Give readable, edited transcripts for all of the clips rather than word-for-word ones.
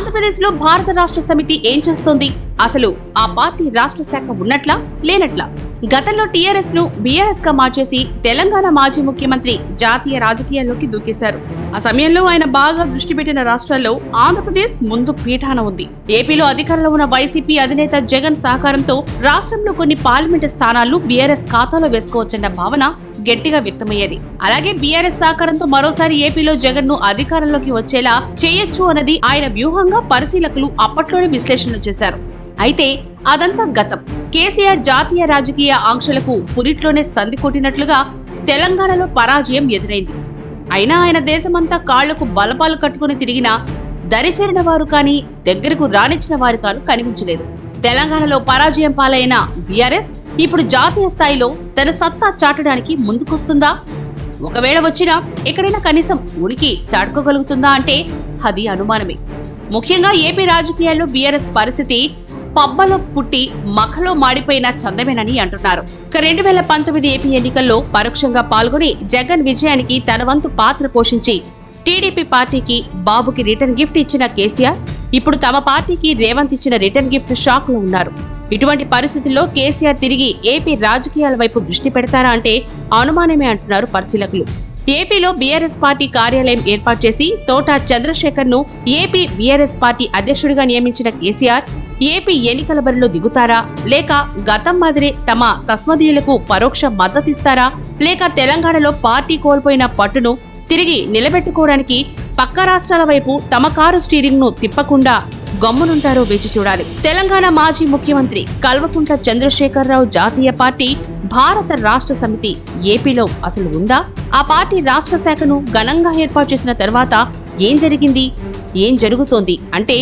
ఆంధ్రప్రదేశ్ లో భారత రాష్ట్ర సమితి ఏం చేస్తోంది? అసలు ఆ పార్టీ రాష్ట్ర శాఖ ఉన్నట్లా లేనట్లా? గతంలో టీఆర్ఎస్ ను బీఆర్ఎస్ గా మార్చేసి తెలంగాణ మాజీ ముఖ్యమంత్రి జాతీయ రాజకీయాల్లోకి దూకేశారు. ఆ సమయంలో ఆయన బాగా దృష్టి పెట్టిన రాష్ట్రాల్లో ఆంధ్రప్రదేశ్ ముందు పీఠాన ఉంది. ఏపీలో అధికారంలో ఉన్న వైసీపీ అధినేత జగన్ సహకారంతో రాష్ట్రంలో కొన్ని పార్లమెంటు స్థానాలను బీఆర్ఎస్ ఖాతాలో వేసుకోవచ్చన్న భావన గట్టిగా వ్యక్తమయ్యేది. అలాగే బీఆర్ఎస్ సహకారంతో మరోసారి ఏపీలో జగన్ ను అధికారంలోకి వచ్చేలా చేయొచ్చు అన్నది ఆయన వ్యూహంగా పరిశీలకులు అప్పట్లోనే విశ్లేషణలు చేశారు. అయితే అదంతా గతం. కేసీఆర్ జాతీయ రాజకీయ ఆంక్షలకు పురిట్లోనే సంధి కొట్టినట్లుగా తెలంగాణలో పరాజయం ఎదురైంది. అయినా ఆయన దేశమంతా కాళ్లకు బలపాలు కట్టుకుని తిరిగినా దరిచేరిన వారు కానీ దగ్గరకు రానిచ్చిన వారు కాను కనిపించలేదు. తెలంగాణలో పరాజయం పాలైన బీఆర్ఎస్ ఇప్పుడు జాతీయ స్థాయిలో తన సత్తా చాటడానికి ముందుకొస్తుందా? ఒకవేళ వచ్చినా ఎక్కడైనా కనీసం ఉనికి చాటుకోగలుగుతుందా అంటే అది అనుమానమే. ముఖ్యంగా ఏపీ రాజకీయాల్లో బీఆర్ఎస్ పరిస్థితి పబ్బలో పుట్టి మఖలో మాడిపోయిన చందమేనని అంటున్నారు. 2019 ఏపీ ఎన్నికల్లో పరోక్షంగా పాల్గొని జగన్ విజయానికి తన వంతు పాత్ర పోషించి టీడీపీ పార్టీకి బాబుకి రిటర్న్ గిఫ్ట్ ఇచ్చిన కేసీఆర్ ఇప్పుడు తమ పార్టీకి రేవంత్ ఇచ్చిన రిటర్న్ గిఫ్ట్ షాక్ లో ఉన్నారు. ఇటువంటి పరిస్థితుల్లో కేసీఆర్ తిరిగి ఏపీ రాజకీయాల వైపు దృష్టి పెడతారా అంటే అనుమానమే అంటున్నారు పరిశీలకులు. ఏపీలో బీఆర్ఎస్ పార్టీ కార్యాలయం ఏర్పాటు చేసి తోట చంద్రశేఖర్ ను ఏపీ బీఆర్ఎస్ పార్టీ అధ్యక్షుడిగా నియమించిన కేసీఆర్ ఏపీ ఎన్నికల బరిలో దిగుతారా, లేక గతం మాదిరే తమ తస్మదీయులకు పరోక్ష మద్దతిస్తారా, లేక తెలంగాణలో పార్టీ కోల్పోయిన పట్టును తిరిగి నిలబెట్టుకోవడానికి పక్క రాష్ట్రాల వైపు తమ కారు స్టీరింగ్ ను తిప్పకుండా గమ్మునుంటారో వేచి చూడాలి. తెలంగాణ మాజీ ముఖ్యమంత్రి కల్వకుంట్ల చంద్రశేఖరరావు జాతీయ పార్టీ భారత రాష్ట్ర సమితి ఏపీలో అసలు ఉందా? ఆ పార్టీ రాష్ట్ర శాఖను ఘనంగా ఏర్పాటు చేసిన తర్వాత ఏం జరిగింది, ఏం జరుగుతోంది అంటే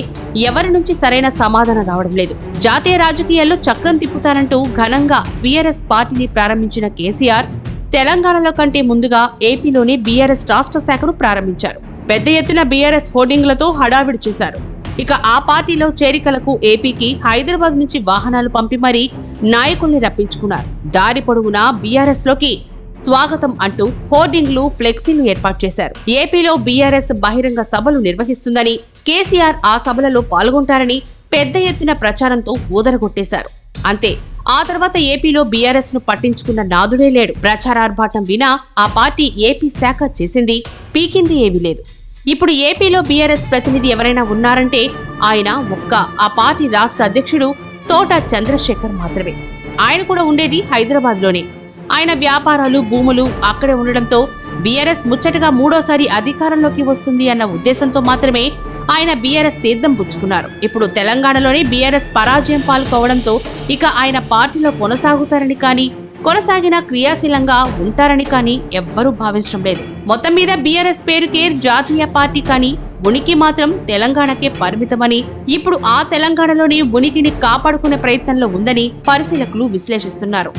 ఎవరి నుంచి సరైన సమాధానం రావడం లేదు. జాతీయ రాజకీయాల్లో చక్రం తిప్పుతారంటూ ఘనంగా బీఆర్ఎస్ పార్టీని ప్రారంభించిన కేసీఆర్ తెలంగాణలో కంటే ముందుగా ఏపీలోనే బీఆర్ఎస్ రాష్ట్ర శాఖను ప్రారంభించారు. పెద్ద ఎత్తున బీఆర్ఎస్ హోర్డింగ్లతో హడావిడి చేశారు. ఇక ఆ పార్టీలో చేరికలకు ఏపీకి హైదరాబాద్ నుంచి వాహనాలు పంపి మరీ నాయకుల్ని రప్పించుకున్నారు. దారి పొడవునా బీఆర్ఎస్ లోకి స్వాగతం అంటూ హోర్డింగ్లు, ఫ్లెక్సీలు ఏర్పాటు చేశారు. ఏపీలో బీఆర్ఎస్ బహిరంగ సభలు నిర్వహిస్తుందని, కేసీఆర్ ఆ సభలలో పాల్గొంటారని పెద్ద ఎత్తున ప్రచారంతో ఊదరగొట్టేశారు. అంతే. ఆ తర్వాత ఏపీలో బీఆర్ఎస్ ను పట్టించుకున్న నాదుడే లేడు. ప్రచారార్భాటం వినా ఆ పార్టీ ఏపీ శాఖ చేసింది, పీకింది ఏమీ లేదు. ఇప్పుడు ఏపీలో బీఆర్ఎస్ ప్రతినిధి ఎవరైనా ఉన్నారంటే ఆయన ఒక్క ఆ పార్టీ రాష్ట్ర అధ్యక్షుడు తోట చంద్రశేఖర్ మాత్రమే. ఆయన కూడా ఉండేది హైదరాబాద్ లోనే. ఆయన వ్యాపారాలు, భూములు అక్కడే ఉండడంతో బీఆర్ఎస్ ముచ్చటగా మూడోసారి అధికారంలోకి వస్తుంది అన్న ఉద్దేశంతో మాత్రమే ఆయన బీఆర్ఎస్ తీర్థం పుచ్చుకున్నారు. ఇప్పుడు తెలంగాణలోనే బీఆర్ఎస్ పరాజయం పాల్గొవడంతో ఇక ఆయన పార్టీలో కొనసాగుతారని కానీ, కొనసాగిన క్రియాశీలంగా ఉంటారని కానీ ఎవ్వరూ భావించడం లేదు. మొత్తం మీద బీఆర్ఎస్ పేరుకే జాతీయ పార్టీ కానీ ఉనికి మాత్రం తెలంగాణకే పరిమితమని, ఇప్పుడు ఆ తెలంగాణలోని ఉనికిని కాపాడుకునే ప్రయత్నంలో ఉందని పరిశీలకులు విశ్లేషిస్తున్నారు.